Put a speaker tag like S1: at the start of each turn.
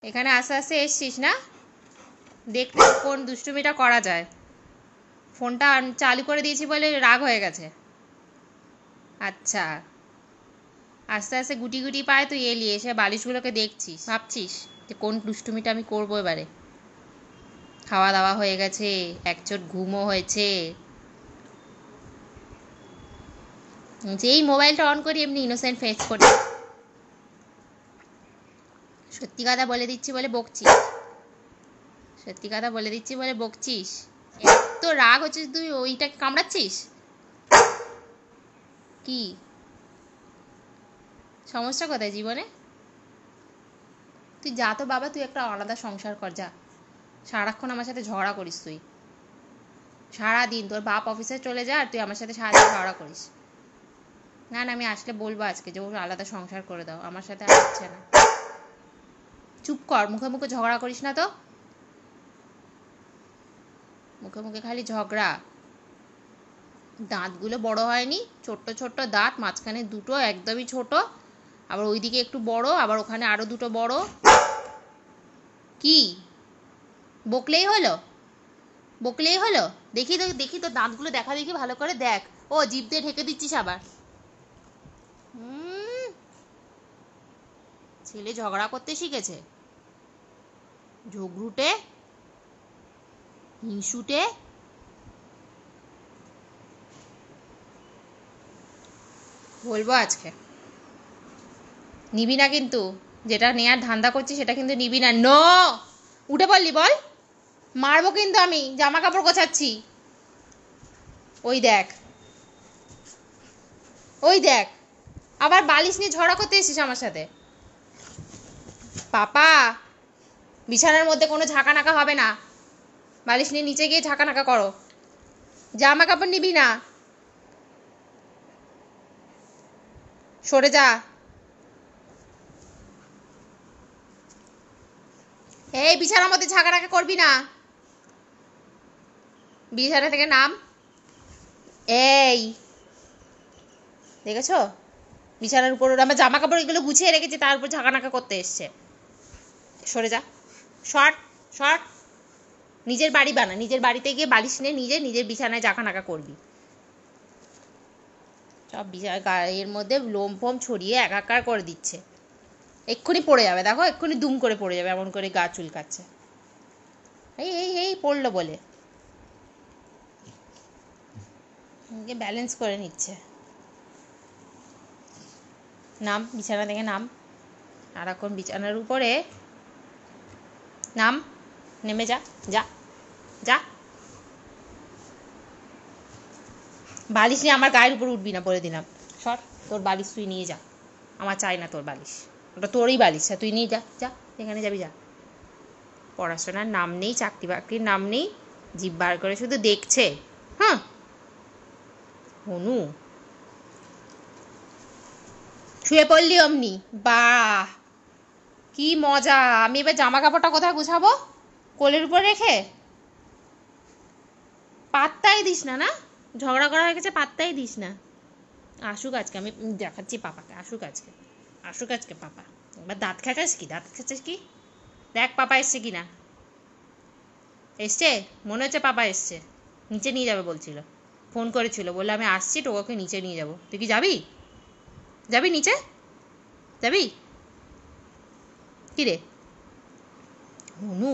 S1: এখানে আস্তে আস্তে এসছিস না, দেখতে কোন দুষ্টুমিটা করা যায়। ফোনটা চালু করে দিয়েছি বলে রাগ হয়ে গেছে। আচ্ছা, আস্তে আস্তে গুটি গুটি পায় তুই এলি, এসে বালিশগুলোকে দেখছিস, ভাবছিস যে কোন দুষ্টুমিটা আমি করবো এবারে। খাওয়া দাওয়া হয়ে গেছে, একচোট ঘুমও হয়েছে, যেই মোবাইলটা অন করি এমনি ইনোসেন্ট ফেস করে। সত্যি কথা বলে দিচ্ছি বলে বকছিস, সত্যি কথা বলে দিচ্ছি বলে বকছিস। এত রাগ হচ্ছিস তুই, ওইটাকে কামড়াচ্ছিস কি? সমস্যা কোথায় জীবনে? তুই যা তো বাবা, তুই একটা আলাদা সংসার কর, যা। সারাক্ষণ আমার সাথে ঝগড়া করিস তুই, সারাদিন তোর বাপ অফিসে চলে যা আর তুই আমার সাথে সারাদিন ঝগড়া করিস। না না, আমি আসলে বলবো আজকে যে ওর আলাদা সংসার করে দাও, আমার সাথে আর হচ্ছে না। চুপ কর, মুখে মুখে ঝগড়া করিস না তো, মুখে মুখে খালি ঝগড়া। দাঁতগুলো বড় হয়নি, ছোট্ট ছোট্ট দাঁত, মাঝখানে দুটো একদমই ছোট, আবার ওইদিকে একটু বড়, আবার ওখানে আরো দুটো বড়। কি বকলেই হলো? বকলেই হলো? দেখি তো, দেখি তো দাঁতগুলো দেখা, দেখি ভালো করে দেখ। ও, জিভ দিয়ে ঢেকে দিচ্ছিস আবার। ছেলে ঝগড়া করতে শিখেছে, ঝগড়ুটে, হিংসুটে। বলবো আজকে, নিবি না কিন্তু, যেটা নেয়ার ধান্দা করছিস সেটা কিন্তু নিবি না। নো, উঠে পড়লি বল, মারবো কিন্তু আমি, জামা কাপড় গোছাচ্ছি। ওই দেখ, ওই দেখ, আবার বালিশ নিয়ে ঝগড়া করতে এসেছিস আমার সাথে। পাপা, বিছানার মধ্যে কোনো ঝাঁকানাকা হবে না, বালিশ নিয়ে নিচে গিয়ে ঝাঁকানাকা করো। জামা কাপড় নিবি না, সরে যা। এই বিছানার মধ্যে ঝাঁকানাকা করবি না, বিছানা থেকে নাম। এই দেখেছো, বিছানার উপর আমার জামা কাপড় এগুলো গুছিয়ে রেখেছে, তার উপর ঝাঁকানাকা করতে এসছে। সরে যা, শর্ট শর্ট। নিজের বাড়ি বানা, নিজের বাড়িতে গিয়ে বালিশ নিয়ে নিজে নিজের বিছানায় ঝাঁকানাকা করবি। সব গায়ের মধ্যে লোম ফোম ছড়িয়ে একাকার করে দিচ্ছে। এক্ষুনি পড়ে যাবে, দেখো এক্ষুনি দুম করে পড়ে যাবে, এমন করে গা চুলকাচ্ছে। এই এই এই পড়লো বলে ব্যালেন্স করে নিচ্ছে। নাম, বিছানা থেকে নাম, সারাক্ষণ বিছানার উপরে। নাম, নেমে যা, যা যা। বালিশ নিয়ে আমার গায়ের উপর উঠবি না বলে দিলাম। সর, তোর বালিশ তুই নিয়ে যা, আমার চাই না তোর বালিশ, ওটা তোরই বালিশ, তুই নিয়ে যা, যা যেখানে যাবি যা। পড়াশোনার নাম নেই, চাকরি বাকরির নাম নেই, জিভ বার করে শুধু দেখছে। হ্যাঁ, হনু শুয়ে পড়লি অমনি, বাহ কি মজা। আমি এবার জামা কাপড়টা কোথায় গুছাবো? কোলের উপর রেখে? পাত্তাই দিস না, না ঝগড়া করা হয়ে গেছে, পাত্তাই দিস না। আসুক আজকে, আমি দেখাচ্ছি পাপাকে, আসুক আজকে, আসুক আজকে পাপা। এবার দাঁত খাচ্ছিস কি, দাঁত খাচ্ছিস কি? দেখ পাপা এসছে কিনা। এসছে, মনে হচ্ছে পাপা এসছে, নিচে নিয়ে যাবে বলছিল, ফোন করেছিল, বললো আমি আসছি, টোকে নিচে নিয়ে যাবো। তুই কি যাবি? যাবি নিচে? যাবি কি রে হনু?